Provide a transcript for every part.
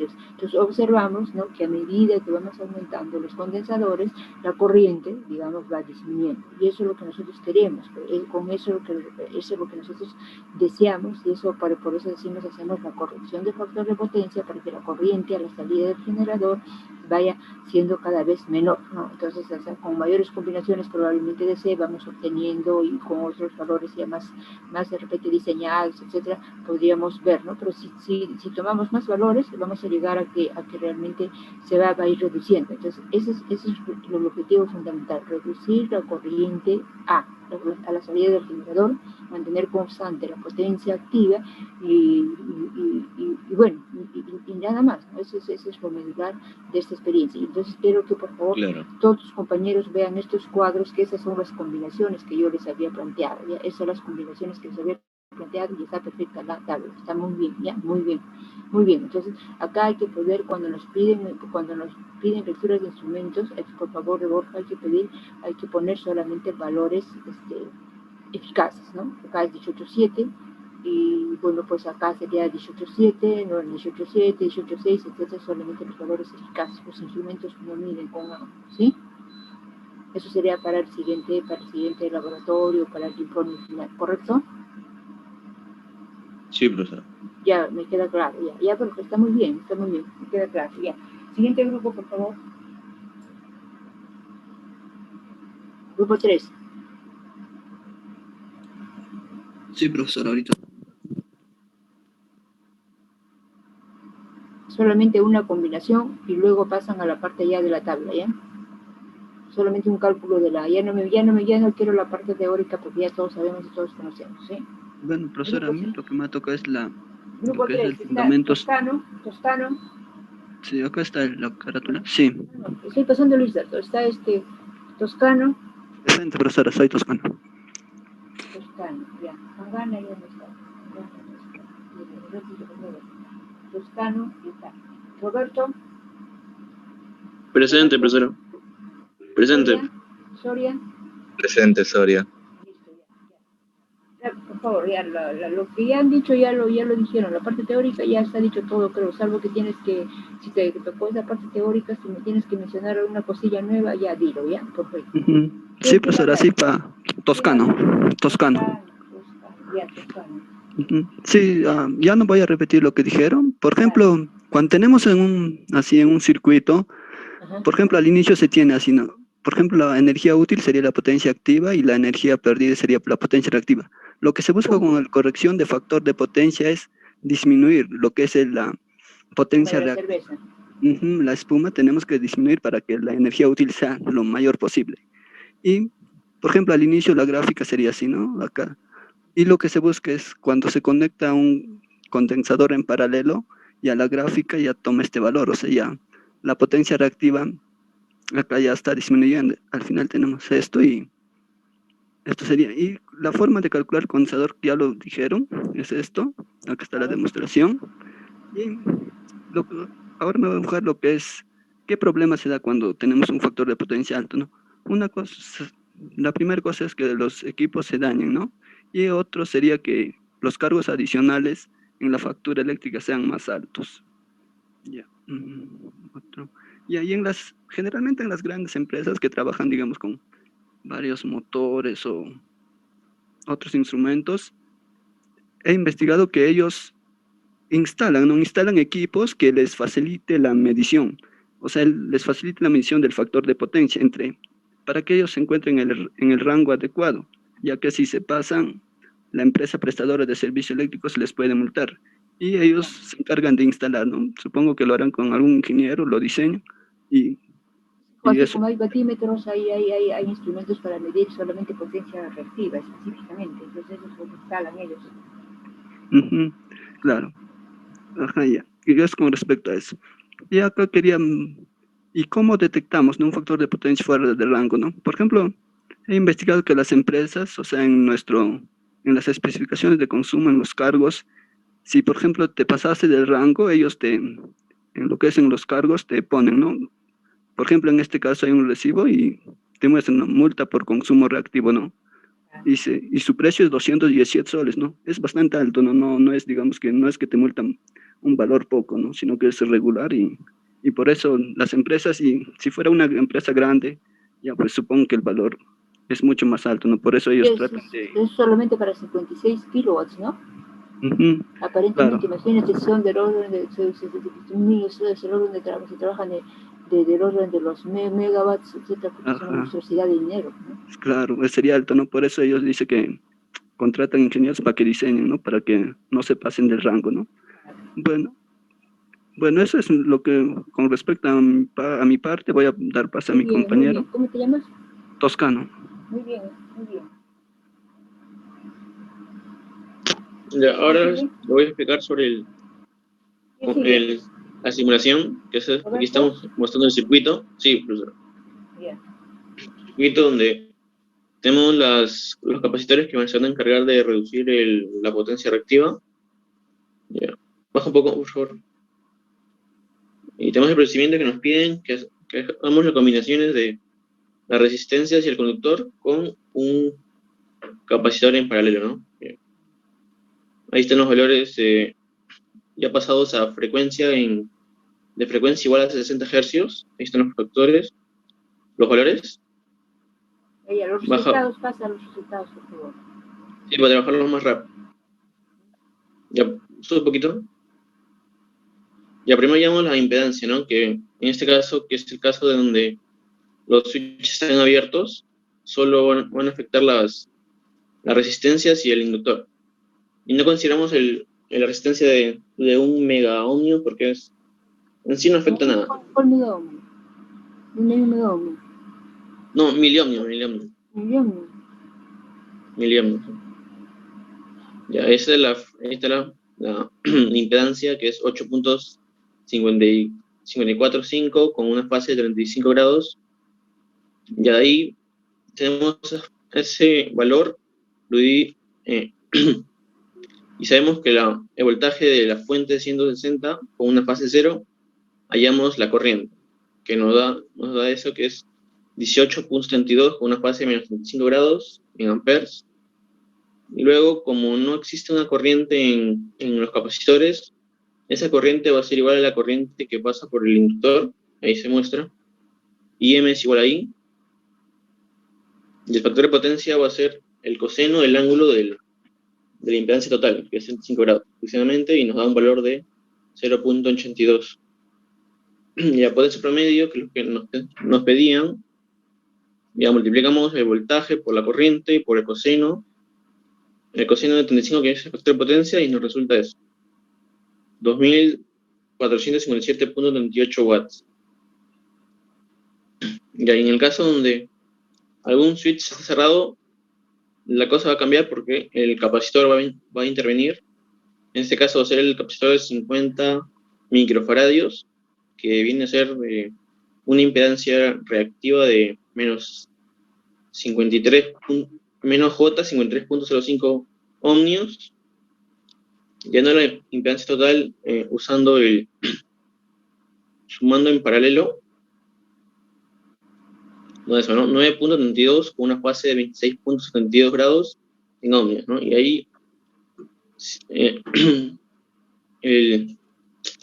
condensadores. Entonces observamos, ¿no?, que a medida que vamos aumentando los condensadores, la corriente, digamos, va disminuyendo. Y eso es lo que nosotros queremos, con eso, eso es lo que nosotros deseamos, y eso por eso decimos, hacemos la corrección de factor de potencia para que la corriente a la salida del generador vaya siendo cada vez menor, ¿no? Entonces, o sea, con mayores combinaciones probablemente de C vamos obteniendo, y con otros valores ya más de repente diseñados, etcétera, podríamos ver, ¿no? Pero si tomamos más valores, vamos a llegar a que realmente se va a ir reduciendo. Entonces, ese es el objetivo fundamental, reducir la corriente a la salida del generador, mantener constante la potencia activa y bueno, y nada más, ¿no? Eso es lo medular de esta experiencia. Y entonces espero que por favor todos tus compañeros vean estos cuadros, que esas son las combinaciones que yo les había planteado, ¿ya? Esas son las combinaciones que les había planteado, y está perfecta la tabla, está muy bien, ¿ya? Muy bien, muy bien. Entonces acá hay que poder, cuando nos piden lecturas de instrumentos, por favor, de Borja, hay que poner solamente valores eficaces, ¿no? Acá es 18.7, y bueno, pues acá sería 18.7, no, 18.7, 18.6, etcétera, solamente los valores eficaces. Los instrumentos no miden con A, ¿sí? Eso sería para el siguiente laboratorio, para el informe final, ¿correcto? Sí, profesor. Ya, me queda claro, ya, pero está muy bien, me queda claro, ya. Siguiente grupo, por favor. Grupo 3. Sí, profesor, ahorita. Solamente una combinación y luego pasan a la parte ya de la tabla, ¿ya? Solamente un cálculo de ya no quiero la parte teórica, porque ya todos sabemos y todos conocemos, ¿sí? Bueno, profesor, a mí lo que me toca es Grupo lo que 3, es el fundamento. Toscano. Sí, acá está la carátula. Sí. Estoy pasando lista. Está Toscano. Presente, profesora, soy Toscano. Toscano, ya. Mangana ya no está. Toscano, ya está. Roberto. Presente, profesora. Presente. Soria. Presente, Soria. Listo, ya. Por favor, ya lo que ya han dicho ya lo dijeron. La parte teórica ya está dicho todo, creo, salvo que tienes que, si te tocó esa parte teórica, si me tienes que mencionar una cosilla nueva, ya dilo, ya, perfecto. Sí, profesora, sí, para Toscano. Ya, Toscano. Sí, ya no voy a repetir lo que dijeron. Por ejemplo, cuando tenemos en un circuito, por ejemplo, al inicio se tiene así, ¿no? Por ejemplo, la energía útil sería la potencia activa y la energía perdida sería la potencia reactiva. Lo que se busca con la corrección de factor de potencia es disminuir lo que es la potencia reactiva. La espuma tenemos que disminuir para que la energía útil sea lo mayor posible. Y, por ejemplo, al inicio la gráfica sería así, ¿no? Acá. Y lo que se busca es cuando se conecta un condensador en paralelo, ya la gráfica ya toma este valor, o sea, ya la potencia reactiva acá ya está disminuyendo. Al final tenemos esto y esto sería. Y la forma de calcular el condensador, ya lo dijeron, es esto. Acá está la demostración. Y ahora me voy a enfocar lo que es, ¿qué problema se da cuando tenemos un factor de potencia alto, ¿no? La primera cosa es que los equipos se dañen, ¿no? Y otro sería que los cargos adicionales en la factura eléctrica sean más altos. Ya. Otro. Y ahí generalmente en las grandes empresas que trabajan, digamos, con varios motores o otros instrumentos, he investigado que ellos instalan equipos que les facilite la medición, o sea, les facilite la medición del factor de potencia para que ellos se encuentren en el rango adecuado, ya que si se pasan, la empresa prestadora de servicios eléctricos les puede multar. Y ellos se encargan de instalar, ¿no? Supongo que lo harán con algún ingeniero, lo diseñan y eso. Como hay batímetros, hay instrumentos para medir solamente potencia reactiva específicamente, entonces eso es lo que instalan ellos. Claro. Ajá, ya. Y es con respecto a eso. Y acá ¿y cómo detectamos, ¿no?, un factor de potencia fuera del rango, ¿no? Por ejemplo, he investigado que las empresas, o sea, en las especificaciones de consumo, en los cargos, si por ejemplo te pasaste del rango, ellos en lo que es en los cargos, te ponen, ¿no? Por ejemplo, en este caso hay un recibo y te muestran una multa por consumo reactivo, ¿no? Y su precio es 217 soles, ¿no? Es bastante alto, ¿no? No es, digamos que no es que te multan un valor poco, ¿no? Sino que es regular y por eso las empresas, y si fuera una empresa grande, ya pues supongo que el valor es mucho más alto, ¿no? Por eso ellos tratan de... Es solamente para 56 kilowatts, ¿no? Claro, Aparentemente, imagínate, son del orden de, es el orden de trabajo, se trabajan del orden de los megawatts, etcétera, porque es una ajá, monstruosidad de dinero, ¿no? claro, sería alto, ¿no? Por eso ellos dicen que contratan ingenieros para que diseñen, ¿no? Para que no se pasen del rango, ¿no? Bueno, bueno, eso es lo que con respecto a mi parte, voy a dar paso a Muy mi bien, muy bien. compañero ¿Cómo te llamas? Toscano. Muy bien, muy bien. Ya, ahora ¿Sí? le voy a explicar sobre ¿Qué sigue? la simulación, que es, aquí ¿Roberto? estamos mostrando el circuito. Sí, profesor. Bien. Circuito donde tenemos los capacitores que se van a encargar de reducir la potencia reactiva. Ya. Baja un poco, por favor. Y tenemos el procedimiento que nos piden que hagamos las combinaciones de las resistencias y el conductor con un capacitor en paralelo, ¿no? Bien. Ahí están los valores ya pasados a de frecuencia igual a 60 Hz. Ahí están los factores, los valores. Oye, los Baja, resultados, pasa los resultados, por favor. sí, para trabajarlo más rápido. Ya, sube un poquito. Ya, primero llamamos la impedancia, ¿no? Que en este caso, que es el caso de donde los switches están abiertos, solo van a afectar las resistencias y el inductor. Y no consideramos la resistencia de 1 megaohmio porque en sí no afecta nada. ¿Cuál megaohmio? ¿Un megaohmio? No, miliohmio. Miliómetros. Ya, esa es ahí está la impedancia, que es 8.545 con una fase de 35 grados. Y ahí tenemos ese valor, eh, y sabemos que el voltaje de la fuente de 160 con una fase 0, hallamos la corriente, que nos da eso, que es 18.32 con una fase de menos 35 grados en amperes. Y luego, como no existe una corriente en los capacitores, esa corriente va a ser igual a la corriente que pasa por el inductor, ahí se muestra, y M es igual a I, y el factor de potencia va a ser el coseno del ángulo de la impedancia total, que es 65 grados aproximadamente, y nos da un valor de 0.82. Y la potencia promedio, que es lo que nos pedían, ya multiplicamos el voltaje por la corriente y por el coseno de 35, que es el factor de potencia, y nos resulta eso, 2457.38 watts. Y en el caso donde algún switch está cerrado, la cosa va a cambiar porque el capacitor va a intervenir. En este caso va a ser el capacitor de 50 microfaradios, que viene a ser una impedancia reactiva de menos 53, menos J 53.05 ohmios, ya no la impedancia total, usando sumando en paralelo, no eso, ¿no? 9.32 con una fase de 26.72 grados en ohmios, ¿no? Y ahí el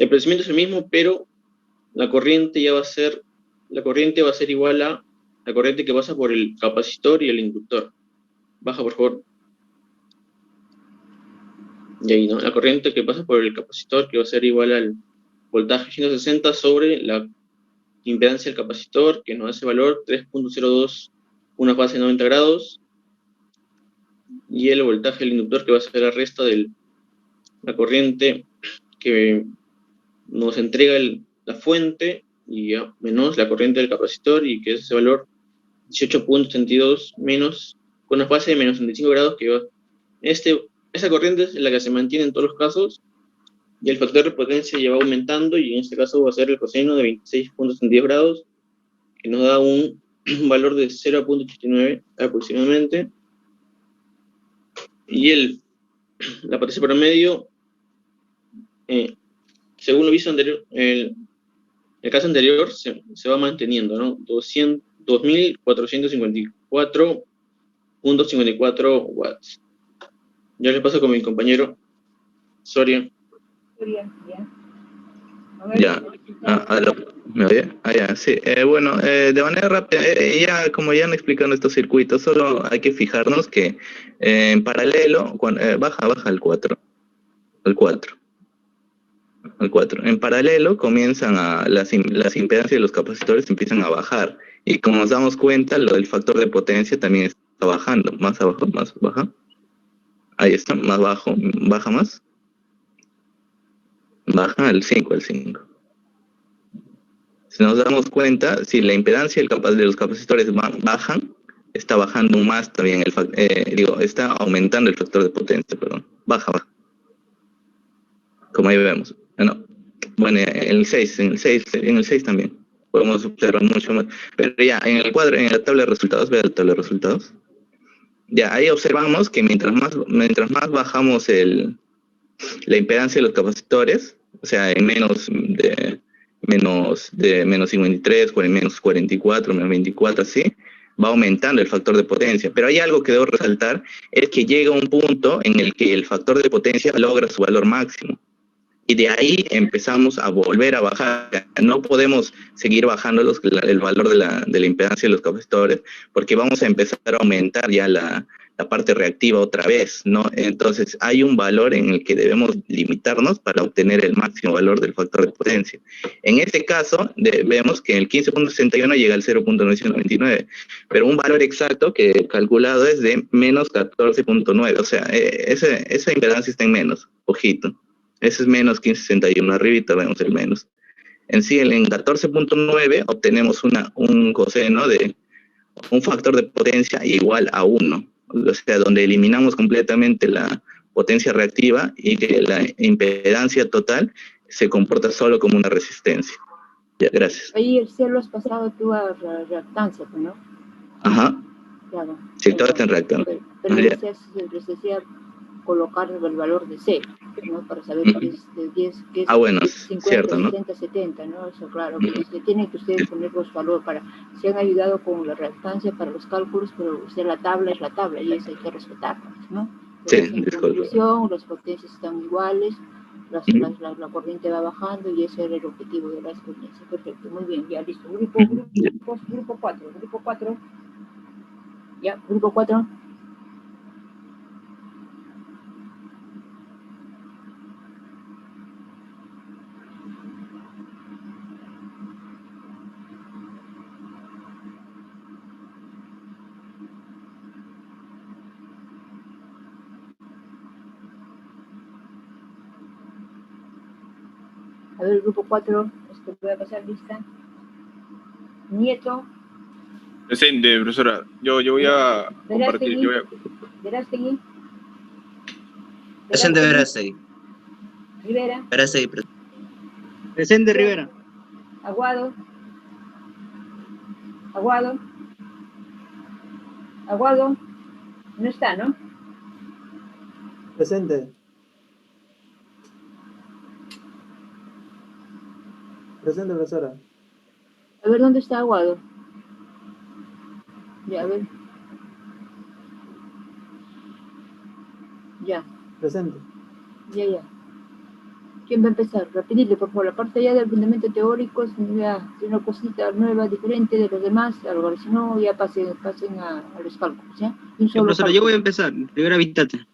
procedimiento es el mismo, pero la corriente va a ser igual a la corriente que pasa por el capacitor y el inductor. Baja, por favor. Y ahí, ¿no? La corriente que pasa por el capacitor, que va a ser igual al voltaje 160 sobre la impedancia del capacitor, que nos da ese valor 3.02, una fase de 90 grados, y el voltaje del inductor, que va a ser la resta de la corriente que nos entrega la fuente, y ya, menos la corriente del capacitor, y que es ese valor 18.32 menos, con una fase de menos 35 grados, que va, esa corriente es la que se mantiene en todos los casos, y el factor de potencia ya va aumentando, y en este caso va a ser el coseno de 26.32 grados, que nos da un valor de 0.89 aproximadamente, y la potencia promedio, según lo visto anterior, el caso anterior se va manteniendo, ¿no? 2454.54 watts. Ya le paso con mi compañero Soria. Ya. A ver, Ya. ¿Me oye? Ya, sí. Bueno, de manera rápida, ya como ya han explicado estos circuitos, solo hay que fijarnos que en paralelo, baja al 4, al 4, al 4. En paralelo comienzan las impedancias de los capacitores empiezan a bajar. Y como nos damos cuenta, lo del factor de potencia también está bajando. Más abajo, más baja. Ahí está, más bajo, baja más. Baja al 5, al 5. Si nos damos cuenta, si la impedancia de los capacitores bajan, está bajando más también está aumentando el factor de potencia, perdón. Baja. Como ahí vemos. Bueno, en el 6 también. Podemos observar mucho más. Pero ya, en el cuadro, en la tabla de resultados, vea la tabla de resultados. Ya, ahí observamos que mientras más bajamos la impedancia de los capacitores, o sea, en menos 53, menos 44, menos 24, así, va aumentando el factor de potencia. Pero hay algo que debo resaltar, es que llega un punto en el que el factor de potencia logra su valor máximo. Y de ahí empezamos a volver a bajar. No podemos seguir bajando el valor de la impedancia de los capacitores, porque vamos a empezar a aumentar ya la parte reactiva otra vez, ¿no? Entonces hay un valor en el que debemos limitarnos para obtener el máximo valor del factor de potencia. En este caso, vemos que el 15.61 llega al 0.999, pero un valor exacto que he calculado es de menos 14.9, o sea, esa impedancia está en menos, ojito. Ese es menos 15.61, arribita vemos el menos. En sí, en 14.9 obtenemos un coseno de un factor de potencia igual a 1. O sea, donde eliminamos completamente la potencia reactiva y que la impedancia total se comporta solo como una resistencia. Ya, gracias. Ahí el cielo has pasado tú a reactancia, ¿no? Ajá. Claro. Sí, todo está en reactancia. Pero les decía colocar el valor de C, ¿no? Para saber qué es bueno, 50, cierto, 60, ¿no? 70, ¿no? Eso, claro, que tienen que ustedes poner los valores se han ayudado con la reactancia para los cálculos, pero la tabla es la tabla y eso hay que respetarla, ¿no? Sí, en conclusión, las potencias están iguales, la corriente va bajando y ese era el objetivo de la experiencia. Perfecto, muy bien, ya listo. Grupo 4. Ya, grupo 4. A ver, el grupo 4, esto voy a pasar lista. Nieto. Presente, profesora. Yo voy a compartir. Verástegui. Presente, Verástegui. Rivera. Verástegui. Presente, Rivera. Aguado. No está, ¿no? Presente. Presente, profesora. A ver, ¿dónde está Aguado? Ya, a ver. Ya. Presente. Ya. ¿Quién va a empezar? Rapidito, por favor. La parte ya del fundamento teórico es una cosita nueva, diferente de los demás. Algo, si no, ya pasen a los cálculos, ¿ya? Profesora, yo voy a empezar. Rivera, vístate.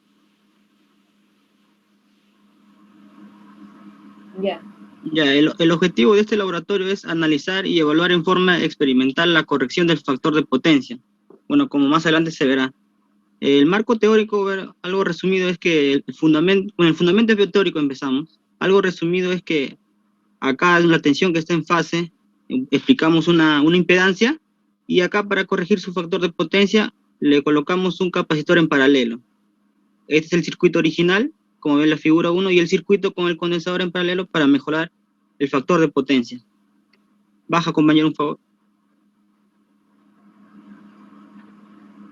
Ya. Ya, el objetivo de este laboratorio es analizar y evaluar en forma experimental la corrección del factor de potencia. Bueno, como más adelante se verá. El marco teórico, algo resumido, es que el fundamento teórico empezamos. Algo resumido es que acá en la tensión que está en fase, explicamos una impedancia, y acá para corregir su factor de potencia, le colocamos un capacitor en paralelo. Este es el circuito original, como ven en la figura 1, y el circuito con el condensador en paralelo para mejorar el factor de potencia. Baja, compañero, un favor.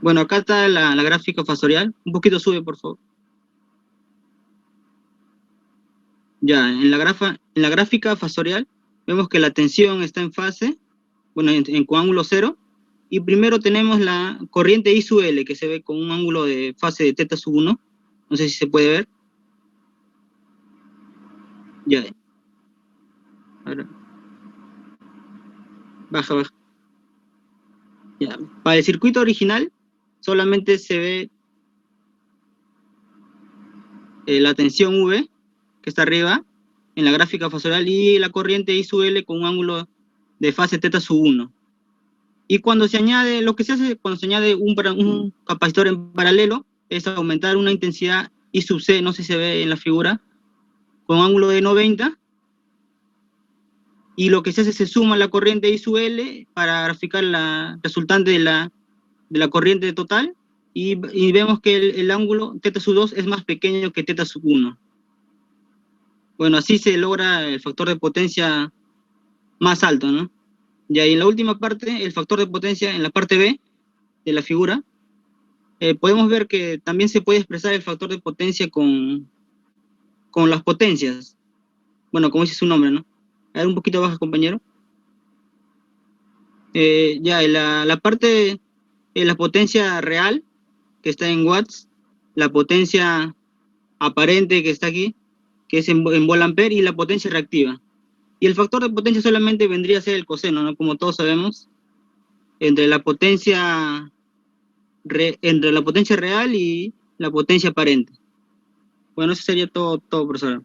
Bueno, acá está la gráfica fasorial. Un poquito sube, por favor. Ya, en la gráfica fasorial vemos que la tensión está en fase, bueno, en coángulo 0, y primero tenemos la corriente I sub L, que se ve con un ángulo de fase de θ sub 1. No sé si se puede ver. Ya. Ahora. Baja. Ya. Para el circuito original solamente se ve la tensión V, que está arriba, en la gráfica fasorial, y la corriente I sub L con un ángulo de fase θ sub 1. Y cuando se añade, lo que se hace cuando se añade un capacitor en paralelo, es aumentar una intensidad I sub C, no sé si se ve en la figura, con ángulo de 90, y lo que se hace, se suma la corriente I sub L para graficar la resultante de la corriente total, y vemos que el ángulo θ sub 2 es más pequeño que θ sub 1. Bueno, así se logra el factor de potencia más alto, ¿no? Ya, y en la última parte, el factor de potencia en la parte B de la figura, podemos ver que también se puede expresar el factor de potencia con las potencias. Bueno, como dice su nombre, ¿no? A ver, un poquito baja, compañero. Ya, la parte, la potencia real, que está en watts, la potencia aparente que está aquí, que es en volt-ampere, y la potencia reactiva. Y el factor de potencia solamente vendría a ser el coseno, ¿no? Como todos sabemos, entre la potencia real y la potencia aparente. Bueno, eso sería todo, profesor.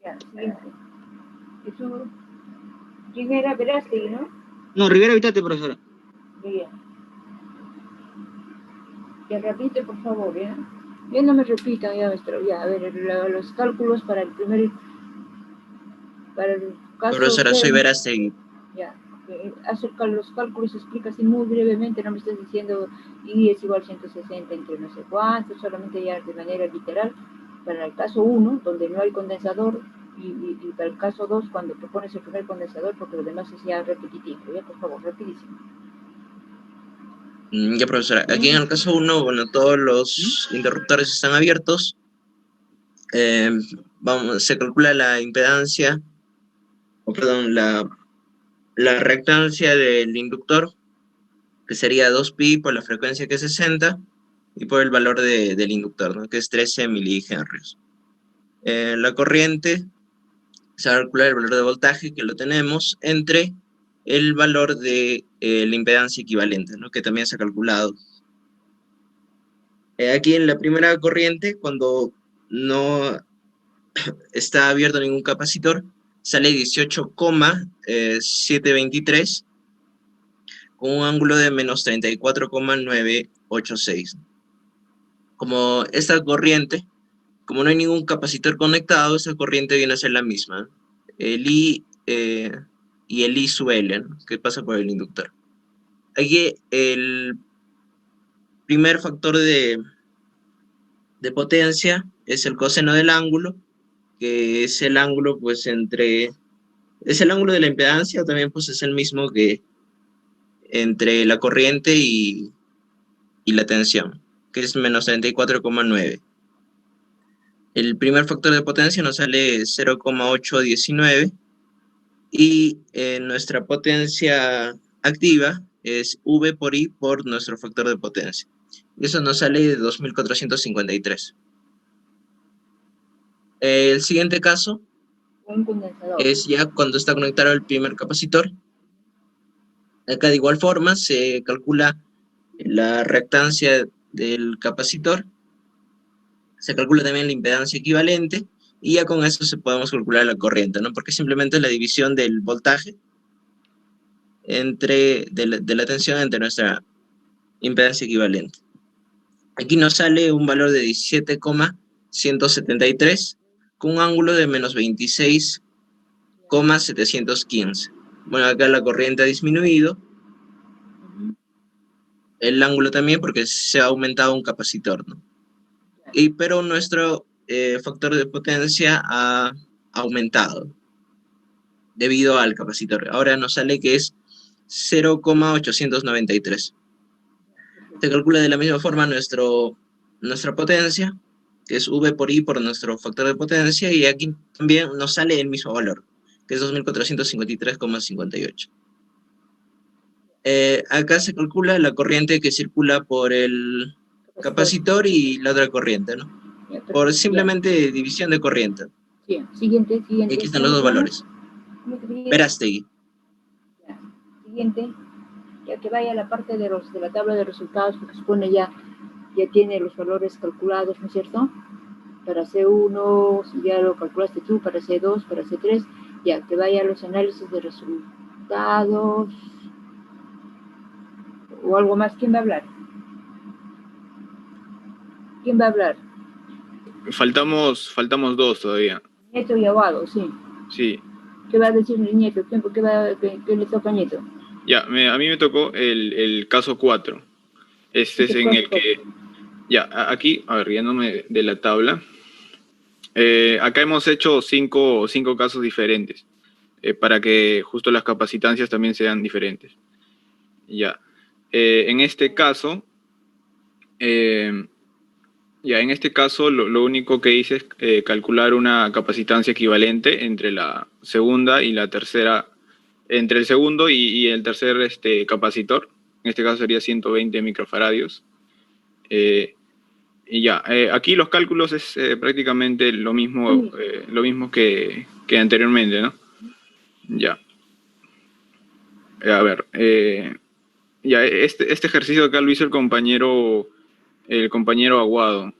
Ya, siguiente. Eso, Rivera Verástegui, ¿no? No, Rivera Vitate, profesora. Bien. Ya repite, por favor, ¿ya? Ya no me repitan, ya, maestro. Ya, a ver, los cálculos para el caso... Profesora, soy Verástegui. Ya, hace los cálculos, explica así muy brevemente, no me estés diciendo I es igual a 160 entre no sé cuánto, solamente ya de manera literal, para el caso 1, donde no hay condensador, y para el caso 2, cuando propones el primer condensador, porque lo demás es ya repetitivo. Ya, por favor, rapidísimo. Ya, profesora, aquí en el caso 1, bueno, todos los interruptores están abiertos. Se calcula la impedancia, la reactancia del inductor, que sería 2pi por la frecuencia, que es 60, y por el valor del inductor, ¿no? Que es 13 milihenrios. La corriente, se va a calcular el valor de voltaje, que lo tenemos, entre el valor de la impedancia equivalente, ¿no? Que también se ha calculado. Aquí en la primera corriente, cuando no está abierto ningún capacitor, sale 18,723 con un ángulo de menos 34,986. Como esta corriente, como no hay ningún capacitor conectado, esa corriente viene a ser la misma. El I y el I sub L, ¿no? Que pasa por el inductor. Aquí el primer factor de potencia es el coseno del ángulo, que es el ángulo, pues, es el ángulo de la impedancia, o también, pues, es el mismo que entre la corriente y la tensión, que es menos 34,9. El primer factor de potencia nos sale 0,819, y nuestra potencia activa es V por I por nuestro factor de potencia. Eso nos sale de 2453. El siguiente caso es ya cuando está conectado el primer capacitor. Acá de igual forma se calcula la reactancia del capacitor, se calcula también la impedancia equivalente, y ya con eso se podemos calcular la corriente, ¿no? Porque simplemente es la división del voltaje de la tensión entre nuestra impedancia equivalente. Aquí nos sale un valor de 17,173 con un ángulo de menos 26,715. Bueno, acá la corriente ha disminuido, el ángulo también, porque se ha aumentado un capacitor, ¿no? Pero nuestro factor de potencia ha aumentado debido al capacitor. Ahora nos sale que es 0,893. Se calcula de la misma forma nuestra potencia, que es V por I por nuestro factor de potencia, y aquí también nos sale el mismo valor, que es 2453,58. Acá se calcula la corriente que circula por el capacitor y la otra corriente, ¿no? Por simplemente división de corriente. Sí, siguiente. Aquí están los dos valores. Verástegui. Ya. Siguiente, ya que vaya a la parte de la tabla de resultados, porque supone ya tiene los valores calculados, ¿no es cierto? Para C1, si ya lo calculaste tú, para C2, para C3, ya que vaya a los análisis de resultados, o algo más. ¿Quién va a hablar? ¿Quién va a hablar? Faltamos dos todavía. Nieto y Aguado, sí. Sí. ¿Qué va a decir el Nieto? ¿Qué le toca a Nieto? Ya, a mí me tocó el caso 4. Este es en el que... Ya, aquí, a ver, riéndome de la tabla. Acá hemos hecho cinco casos diferentes para que justo las capacitancias también sean diferentes. Ya. En este caso, lo único que hice es calcular una capacitancia equivalente entre la segunda y la tercera, entre el segundo y el tercer capacitor. En este caso sería 120 microfaradios. Y ya, aquí los cálculos es prácticamente lo mismo que anteriormente, ¿no? Ya. A ver, ya, este ejercicio acá lo hizo el compañero Aguado.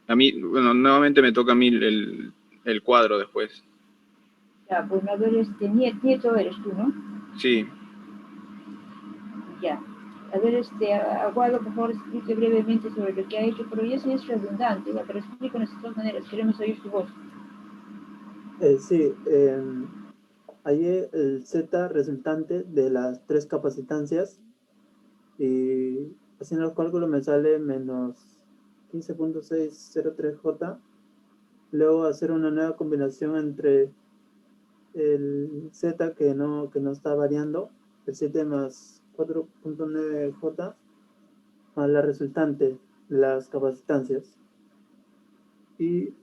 A mí, bueno, nuevamente me toca a mí el cuadro después. Ya, pues a ver, Nieto eres tú, ¿no? Sí. Ya. A ver, Aguado, por favor, explique brevemente sobre lo que ha hecho, pero eso es redundante, ya, pero explícanos de todas maneras, queremos oír tu voz. Sí, hallé el Z resultante de las 3 capacitancias y haciendo los cálculos me sale menos 15.603J. Luego hacer una nueva combinación entre el Z que no está variando, el 7 más 4.9J, más la resultante de las capacitancias. Y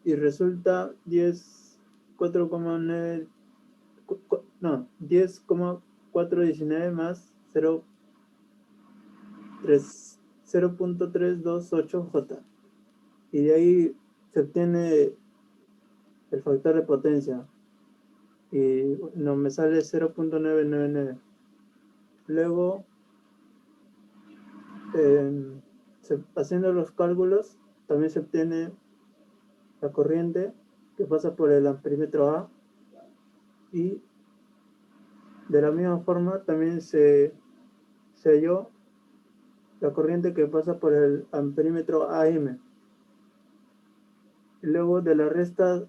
resulta 10,419 más 0.328J. Y de ahí se obtiene el factor de potencia. Y no me sale 0.999. Luego, haciendo los cálculos, también se obtiene la corriente que pasa por el amperímetro A, y de la misma forma también se halló la corriente que pasa por el amperímetro AM. Y luego de la resta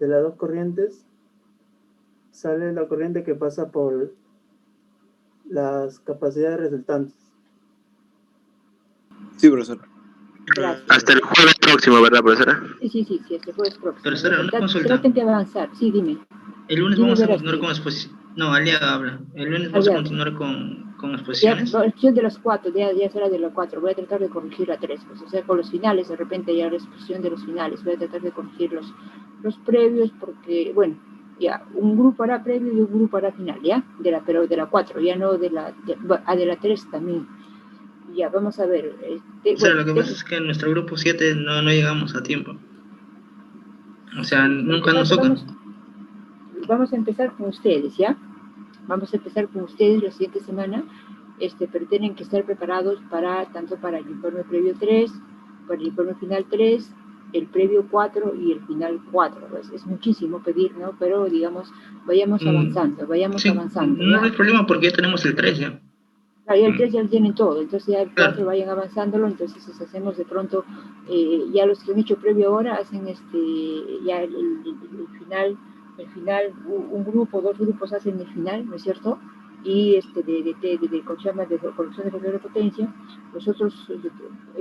de las dos corrientes sale la corriente que pasa por las capacidades resultantes. Sí, profesor. Gracias. Hasta el jueves próximo, ¿verdad, profesora? Sí, este jueves próximo. Profesora, una consulta. Traten de avanzar, sí, dime. El lunes Dime, vamos a verás, continuar con exposición. No, Aliaga habla. El lunes vamos a continuar con exposiciones. Ya, la exposición de las 4, ya será de las 4. Voy a tratar de corregir a 3, pues, o sea, con los finales, de repente ya la exposición de los finales. Voy a tratar de corregir los previos, porque, bueno, ya, un grupo hará previo y un grupo hará final, ¿ya? Pero de la 4, ya no de la 3 también. Ya, vamos a ver. Lo que pasa es que en nuestro grupo 7 no llegamos a tiempo. O sea, nunca nos toca. Vamos a empezar con ustedes, ¿ya? Vamos a empezar con ustedes la siguiente semana, pero tienen que estar preparados tanto para el informe previo 3, para el informe final 3, el previo 4 y el final 4. Pues es muchísimo pedir, ¿no? Pero, digamos, vayamos avanzando, avanzando. No hay problema porque ya tenemos el 3 ya. Claro, ya el 3 ya lo tienen todo, entonces ya el 4 vayan avanzándolo, entonces hacemos de pronto, ya los que han hecho previo ahora hacen ya el final, un grupo, 2 grupos hacen el final, ¿no es cierto? Y de corrección de factor de potencia, los otros,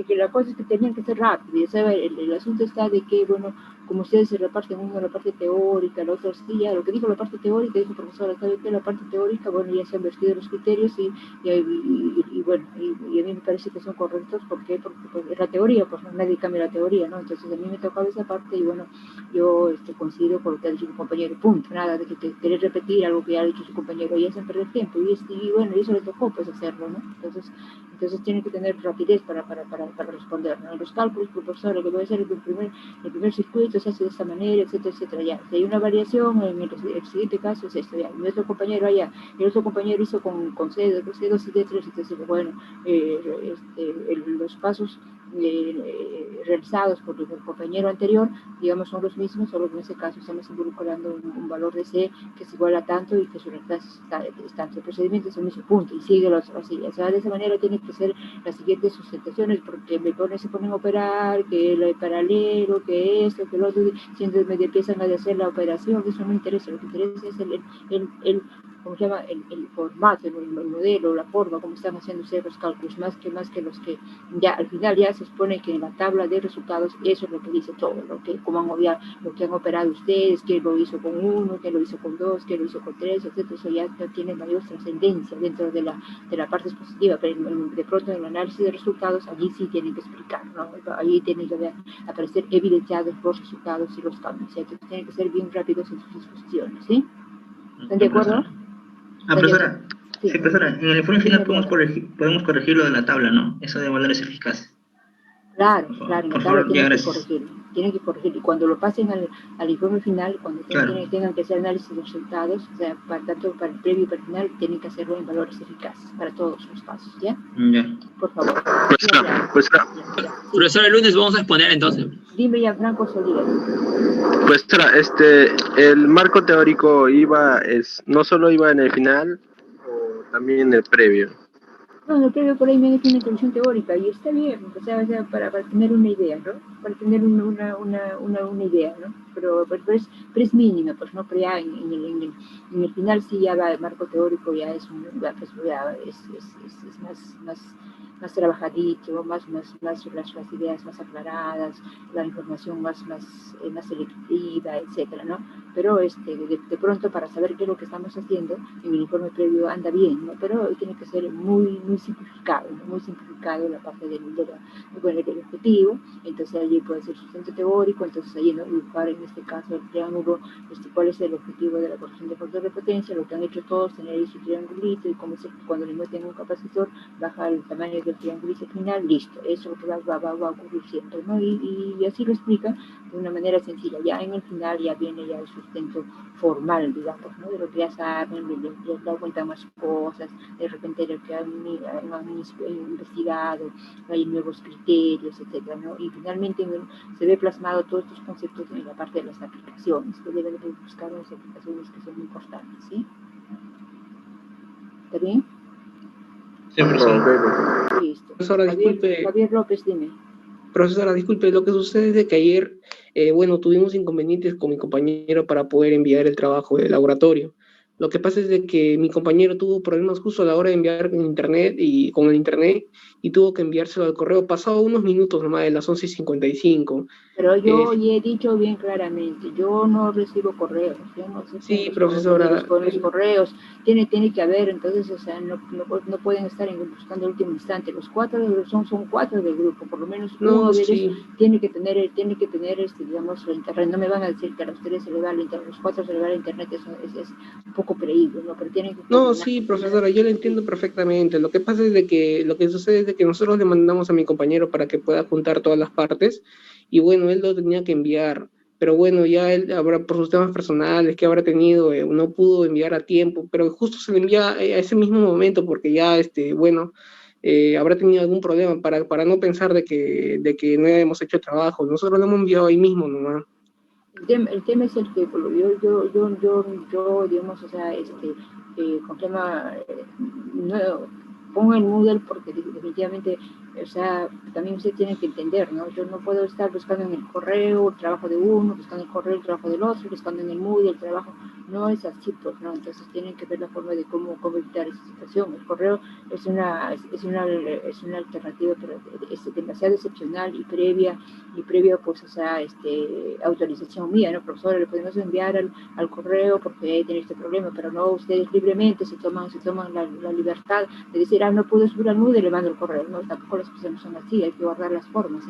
la cosa es que tenían que ser rápido, ya saben, el asunto está de que, bueno, como ustedes se reparten uno la parte teórica, el otro sí, ya lo que dijo la parte teórica, dijo el profesor, ¿sabe qué? La parte teórica, bueno, ya se han vertido los criterios y bueno, y a mí me parece que son correctos, ¿por qué? Porque pues, es la teoría, pues nadie cambia la teoría, ¿no? Entonces a mí me tocaba esa parte y bueno, yo coincido con lo que ha dicho su compañero, punto, nada de que querer repetir algo que ya ha dicho su compañero, y hacen perder tiempo, y bueno, y eso le tocó pues hacerlo, ¿no? Entonces tienen que tener rapidez para responder, ¿no? Los cálculos, profesor, lo que voy a hacer el primer circuito, procedimiento se hace de esta manera, etcétera, etcétera, ya. Si hay una variación, en el siguiente caso es esto, ya. Nuestro compañero allá, el otro compañero hizo con C2 y D3, entonces, bueno, los pasos realizados por el compañero anterior, digamos, son los mismos, solo que en ese caso estamos involucrando un valor de C que es igual a tanto y que su resultado es tanto. El procedimiento es el mismo punto y sigue así. O sea, de esa manera tienen que ser las siguientes sustentaciones, porque se ponen a operar, que lo de paralelo, que esto, que lo otro, si entonces me empiezan a hacer la operación, eso no interesa. Lo que interesa es ¿cómo se llama? El formato, el modelo, la forma, cómo están haciendo los cálculos, más que los que ya al final ya se expone que en la tabla de resultados eso es lo que dice todo, lo que han operado ustedes, quién lo hizo con 1, quién lo hizo con 2, quién lo hizo con 3, etc. Eso ya tiene mayor trascendencia dentro de la parte expositiva, pero de pronto en el análisis de resultados allí sí tienen que explicar, ¿no? Allí tienen que aparecer evidenciados los resultados y los cambios, entonces tienen que ser bien rápidos en sus exposiciones, ¿sí? ¿Están de acuerdo? Profesora, sí, profesora, en el informe final podemos corregir lo de la tabla, ¿no? Eso de valores eficaces. Claro, en la tabla tienen que corregir, y cuando lo pasen al informe final, cuando tengan que hacer análisis de resultados, o sea, tanto para el previo y para el final, tienen que hacerlo en valores eficaces, para todos los pasos, ¿ya? Ya. Por favor. Profesor, el lunes vamos a exponer entonces. Dime ya, Franco Solís. Pues el marco teórico no solo iba en el final, o también en el previo. No, en el previo por ahí me define introducción teórica, y está bien, o sea para tener una idea, ¿no? Para tener una idea, ¿no? Pero es mínima, pues no, pero ya en el final sí ya va el marco teórico, ya es más trabajadito, más las ideas más aclaradas, la información más selectiva, etcétera, ¿no? Pero de pronto para saber qué es lo que estamos haciendo, en el informe previo anda bien, ¿no? Pero tiene que ser muy simplificado, ¿no? Muy simplificado la parte del objetivo, entonces allí puede ser sustento teórico, entonces allí no dibujar en este caso el triángulo, cuál es el objetivo de la corrección de factor de potencia, lo que han hecho todos, tener ahí su triangulito, y como cuando le meten un capacitor, baja el tamaño del triangulito final, listo, eso es lo que va a ocurrir siempre, ¿no? Y así lo explica de una manera sencilla. Ya en el final ya viene ya el sustento formal, digamos, ¿no? De lo que ya saben, les da cuenta más cosas, de repente de lo que han investigado, hay nuevos criterios, etcétera, ¿no? Y finalmente se ve plasmado todos estos conceptos en la parte de las aplicaciones, que deben de buscar las aplicaciones que son importantes, ¿sí? ¿Está bien? Sí, profesor. Listo. Profesora, disculpe. Javier López, dime. Profesora, disculpe, lo que sucede es de que ayer, tuvimos inconvenientes con mi compañero para poder enviar el trabajo del laboratorio. Lo que pasa es de que mi compañero tuvo problemas justo a la hora de enviar con el internet y tuvo que enviárselo al correo. Pasado unos minutos nomás de las 11:55. Pero yo ya he dicho bien claramente, yo no recibo correos, yo no sé. Sí, profesora. Con los correos tiene que haber, entonces, o sea, no pueden estar buscando el último instante. Los 4 son 4 del grupo, por lo menos uno de ellos tiene que tener digamos, la internet. No me van a decir que a ustedes se le va el internet, los 4 se le va el internet, eso es un poco creíble, ¿no? Pero tienen que... No, sí, profesora, yo lo entiendo perfectamente. Lo que pasa es de que, lo que sucede es de que nosotros le mandamos a mi compañero para que pueda juntar todas las partes, y bueno, él lo tenía que enviar, pero bueno, ya él habrá, por sus temas personales que habrá tenido, no pudo enviar a tiempo, pero justo se le envía a ese mismo momento, porque ya, habrá tenido algún problema para no pensar de que no hemos hecho trabajo. Nosotros lo hemos enviado ahí mismo nomás. El tema es el que yo digamos, o sea, con tema, no, pongo el Moodle porque definitivamente, o sea, también usted tiene que entender, ¿no? Yo no puedo estar buscando en el correo el trabajo de uno, buscando en el correo el trabajo del otro, buscando en el Moodle el trabajo, no es así, pues, ¿no? Entonces tienen que ver la forma de cómo evitar esa situación. El correo es una alternativa, pero es demasiado excepcional y previa, pues, o sea, autorización mía, ¿no? Profesor, le podemos enviar al correo porque tiene este problema, pero no, ustedes libremente se toman la libertad de decir, no puedo subir al Moodle y le mando el correo, ¿no? Tampoco las cosas no son así, hay que guardar las formas.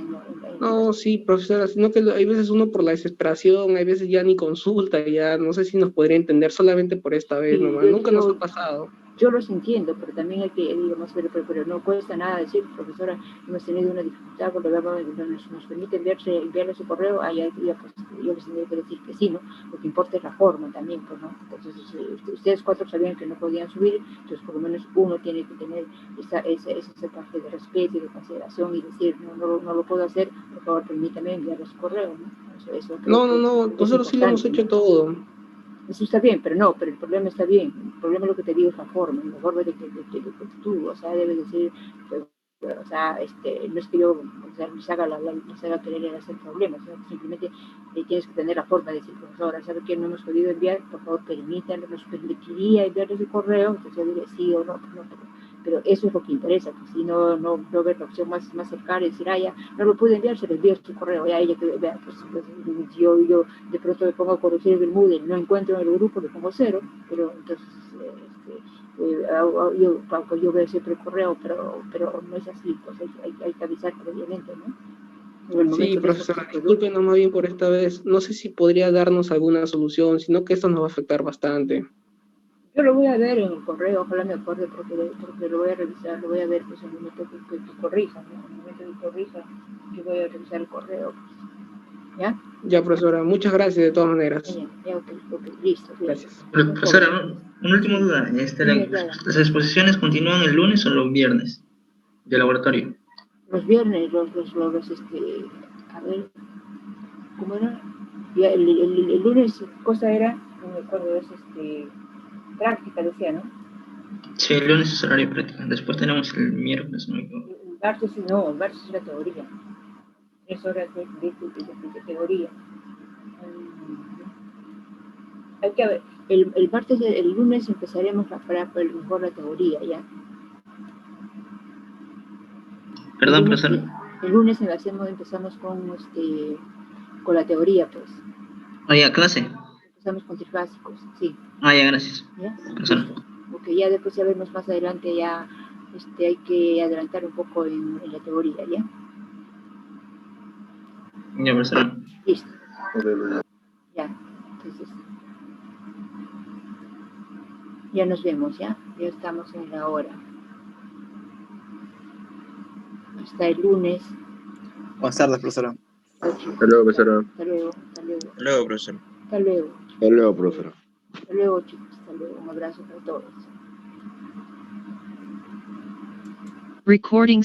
No, sí, profesora, sino que hay veces uno por la desesperación, hay veces ya ni consulta, ya no sé si nos podría entender solamente por esta vez, nomás, nunca nos ha pasado. Yo los entiendo, pero también hay que, digamos, pero no cuesta nada decir, profesora, hemos tenido una dificultad, porque nos permite enviarle su correo, pues, yo les tendría que decir que sí, ¿no? Lo que importa es la forma también, pues, ¿no? Entonces, ustedes 4 sabían que no podían subir, entonces por lo menos uno tiene que tener esa parte de respeto y de consideración y decir, no lo puedo hacer, por favor, permítame enviarle su correo, ¿no? Eso No, nosotros sí lo hemos hecho todo. Eso está bien, pero el problema está bien. El problema es lo que te digo es la forma de que tú, o sea, debes decir, o sea, no es que yo, o sea, les haga querer hacer problemas, sino que simplemente tienes que tener la forma de decir, profesora, ¿sabe que no hemos podido enviar? Por favor, permítanlo, nos permitiría enviarles el correo, entonces yo diré sí o no, pero eso es lo que interesa, que si no ver la opción más cercana y decir, ya, no lo pude enviar, se le envía su correo, ya ella que vea, pues yo de pronto me pongo a corregir el Moodle, no encuentro en el grupo, le pongo 0, pero entonces yo veo siempre el correo, pero no es así, pues hay que avisar previamente, ¿no? Sí, profesora, discúlpenos más bien por esta vez, no sé si podría darnos alguna solución, sino que esto nos va a afectar bastante. Yo lo voy a ver en el correo, ojalá me acuerde porque lo voy a revisar, lo voy a ver pues en el momento que corrija, ¿no? En el momento que corrija, yo voy a revisar el correo, ¿ya? Ya, profesora, muchas gracias de todas maneras. Ya, ok, listo. Gracias. Profesora, una última duda. ¿Las exposiciones continúan el lunes o los viernes de laboratorio? Los viernes, a ver, ¿cómo era? Ya, el lunes, cosa era, no me acuerdo, es práctica, decía, ¿no? Sí, el lunes es horario práctico. Después tenemos el miércoles, ¿no? El martes es la teoría. Es hora de teoría. Hay que ver, el lunes empezaremos mejor la teoría, ¿ya? Perdón, profesora. El lunes empezamos con la teoría, pues. Ya, clase. Empezamos con trifásicos, sí. Ya, gracias. ¿Ya? Profesora. Porque ya después ya vemos más adelante, ya hay que adelantar un poco en la teoría, ¿ya? Ya, profesora. Listo. Ya, entonces. Ya nos vemos, ¿ya? Ya estamos en la hora. Hasta el lunes. Buenas tardes, profesora. Hasta luego, profesora. Hasta luego. Hasta luego, profesora. Hasta luego. Hasta luego, profesora. Hasta luego, chicos. Hasta luego. Un abrazo para todos. Recording